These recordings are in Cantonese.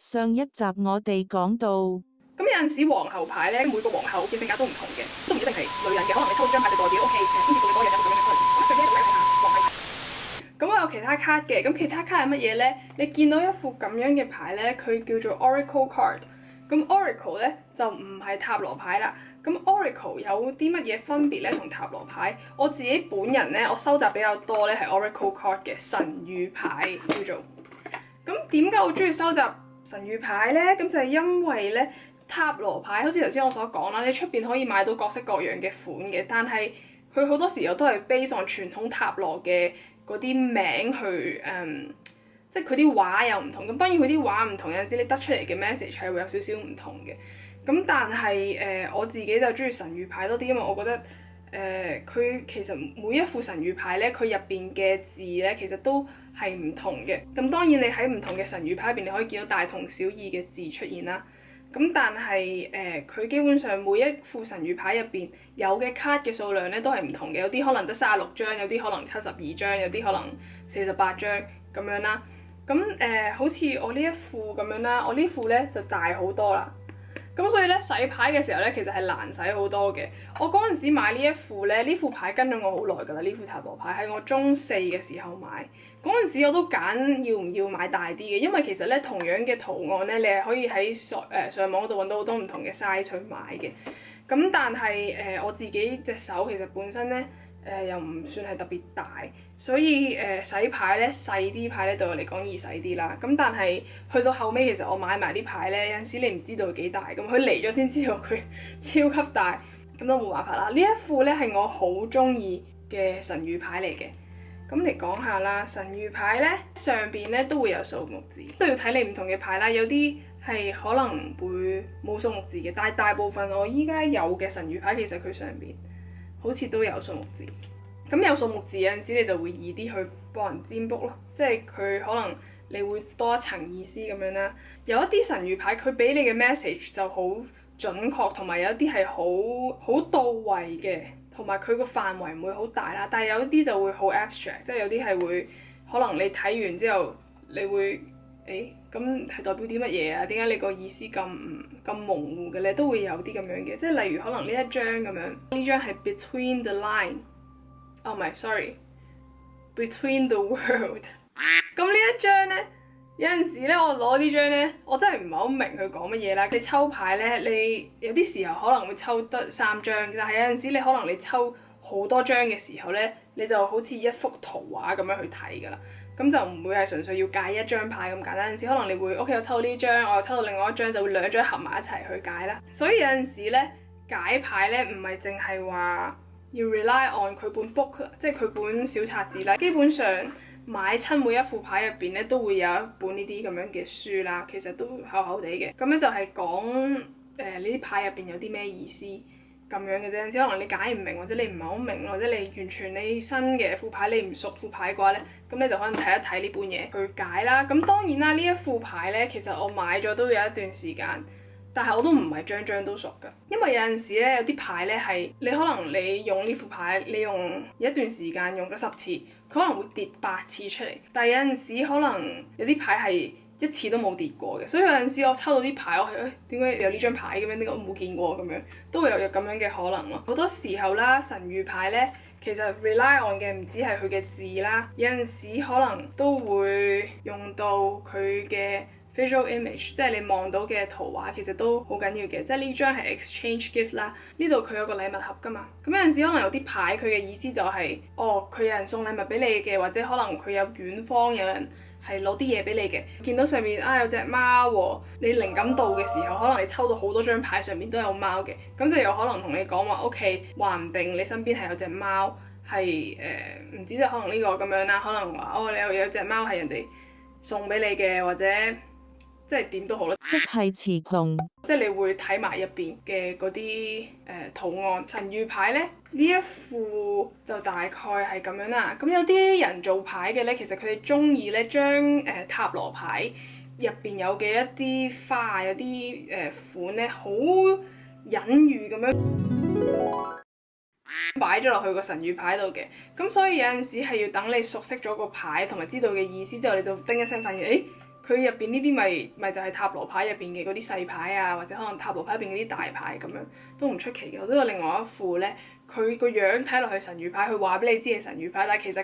上一集我哋講到，咁有陣時皇后牌咧，每個皇后嘅性格都唔同嘅，都唔一定係女人嘅，可能你抽張牌就代表 OK 天蠍座嘅嗰個人有個咁樣嘅 quality。咁最尾就會睇下皇后牌。咁我有其他卡嘅，咁其他卡係乜嘢咧？你見到一副咁樣嘅牌咧，佢叫做 Oracle card。咁 Oracle 咧就唔係塔羅牌啦。咁 Oracle 有啲乜嘢分別咧？同塔羅牌，我自己本人咧，我收集比較多咧係 Oracle card 嘅神諭牌叫做。咁點解我中意收集神諭牌咧？咁就係因為咧塔羅牌，好似頭先我所講啦，你出邊可以買到各式各樣嘅款嘅，但係佢好多時候都係 base on 傳統塔羅嘅嗰啲名去即係佢啲畫又唔同。咁當然佢啲畫唔同，有陣時你得出嚟嘅 message 係會有少少唔同嘅。咁但係我自己就中意神諭牌多啲，因為我覺得佢其實每一副神諭牌咧，佢入邊嘅字咧其實都係唔同嘅。咁當然你喺唔同嘅神諭牌入邊，你可以見到大同小異嘅字出現啦。咁但係佢基本上每一副神諭牌入邊有嘅卡嘅數量咧都係唔同嘅，有啲可能得36張，有啲可能72張，有啲可能48張咁樣啦。咁好似我呢一副咁樣啦，我呢副咧就大好多啦。咁所以咧洗牌嘅時候咧，其實係難洗好多嘅。我嗰陣時買呢一副咧，呢副牌跟咗我好耐㗎啦。呢副塔羅牌喺我中4嘅時候買，嗰陣時我都揀要唔要買大啲嘅，因為其實咧同樣嘅圖案咧，你係可以喺上網度揾到好多唔同嘅 size 去買嘅。咁但係我自己隻手其實本身咧又唔算係特別大，所以洗牌咧細啲牌咧對我嚟講易洗啲啦。咁但係去到後尾，其實我買埋啲牌咧，有陣時你唔知道佢幾大，咁佢嚟咗先知道佢超級大，咁都冇辦法啦。呢一副咧係我好中意嘅神諭牌嚟嘅。咁嚟講下啦，神諭牌咧上邊咧都會有數目字，都要睇你唔同嘅牌啦。有啲係可能會冇數目字嘅，但係大部分我依家有嘅神諭牌其實佢上邊好似都有數目字。咁有數目字有陣時你就會易啲去幫人占卜咯，即係佢可能你會多一層意思咁樣啦。有一啲神諭牌佢俾你嘅 message 就好準確，同埋有一啲係好到位嘅，同埋佢個範圍唔會好大啦。但係有一啲就會好 abstract，即係有啲係會可能你睇完之後你會咁係代表啲乜嘢啊？點解你個意思咁模糊嘅咧？都會有啲咁樣嘅，即係例如可能呢一張咁樣，呢張係 between the line， 唔係 sorry，between the world。咁呢一張咧，有陣時咧我攞呢張咧，我真係唔係好明佢講乜嘢啦。你抽牌咧，你有啲時候可能會抽得3張，但係有陣時你可能你抽好多張嘅時候咧，你就好似一幅圖畫咁樣去睇㗎啦。咁就唔會係純粹要解一張牌咁簡單。有陣時可能你會 OK，我抽到呢張，我又抽到另外一張，就會兩張合埋一齊去解啦。所以有陣時咧解牌咧唔係淨係話要 rely on 佢本 book， 即係佢本小冊子啦。基本上買親每一副牌入邊咧都會有一本呢啲咁樣嘅書啦，其實都厚厚地嘅。咁樣就係講呢啲牌入邊有啲咩意思咁樣嘅啫。有陣時可能你解唔明，或者你唔係好明，或者你完全你新嘅副牌你唔熟副牌嘅話咧，咁你就可能睇一睇呢本嘢去解啦。咁當然啦，呢一副牌咧其實我買咗都有一段時間，但係我都唔係張張都熟㗎，因為有陣時咧有啲牌咧係你可能你用呢副牌，你用一段時間用咗10次，佢可能會跌8次出嚟。但係有陣時可能有啲牌係1次都冇跌過嘅，所以有陣時我抽到啲牌，我係點解有呢張牌咁樣？點解我冇見過咁樣？都會有咁樣嘅可能咯。好多時候啦，神諭牌咧其實 rely on 嘅唔止係佢嘅字啦，有陣時可能都會用到佢嘅visual image， 即係你望到嘅圖畫，其實都好緊要嘅。即係呢張係 exchange gift 啦，呢度佢有個禮物盒㗎嘛。咁有陣時可能有啲牌佢嘅意思就係佢有人送禮物俾你嘅，或者可能佢有遠方有人係攞啲嘢俾你嘅。見到上面有隻貓喎，你靈感到嘅時候，可能你抽到好多張牌上面都有貓嘅，咁就有可能同你講話 OK， 話唔定你身邊係有隻貓係唔知，即係可能呢個咁樣啦，可能話你有隻貓係人哋送俾你嘅，或者即係點都好啦，即係詞窮。即係你會睇埋入邊嘅嗰啲圖案。神諭牌咧呢一副就大概係咁樣啦。咁有啲人做牌嘅咧，其實佢哋中意咧將塔羅牌入邊有嘅一啲花有啲款咧好隱喻咁樣擺咗落去個神諭牌度嘅。咁所以有陣時係要等你熟悉咗個牌同埋知道嘅意思之後，你就叮一聲發現佢入邊呢啲咪就係塔羅牌入邊嘅嗰啲細牌啊，或者可能塔羅牌入邊嗰啲大牌咁樣都唔出奇嘅。我都有另外一副咧，佢個樣睇落去神諭牌，佢話俾你知係神諭牌，但係其實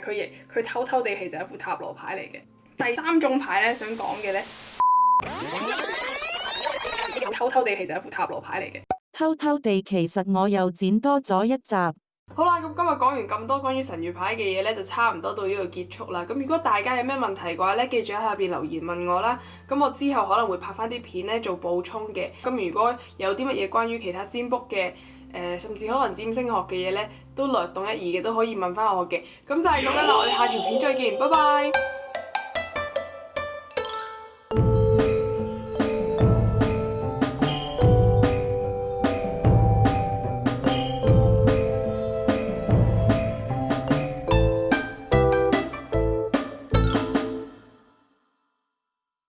佢偷偷地其實係一副塔羅牌嚟嘅。第三種牌咧，想講嘅咧，偷偷地其實係一副塔羅牌嚟嘅。偷偷地其實我又剪多咗一集。好啦，咁今日講完咁多關於神諭牌嘅嘢咧，就差唔多到呢度結束啦。咁如果大家有咩問題嘅話咧，記住喺下邊留言問我啦。咁我之後可能會拍翻啲片咧做補充嘅。咁如果有啲乜嘢關於其他占卜嘅甚至可能占星學嘅嘢咧，都略懂一二嘅，都可以問翻我嘅。咁就係咁樣啦，我哋下條片再見，拜拜。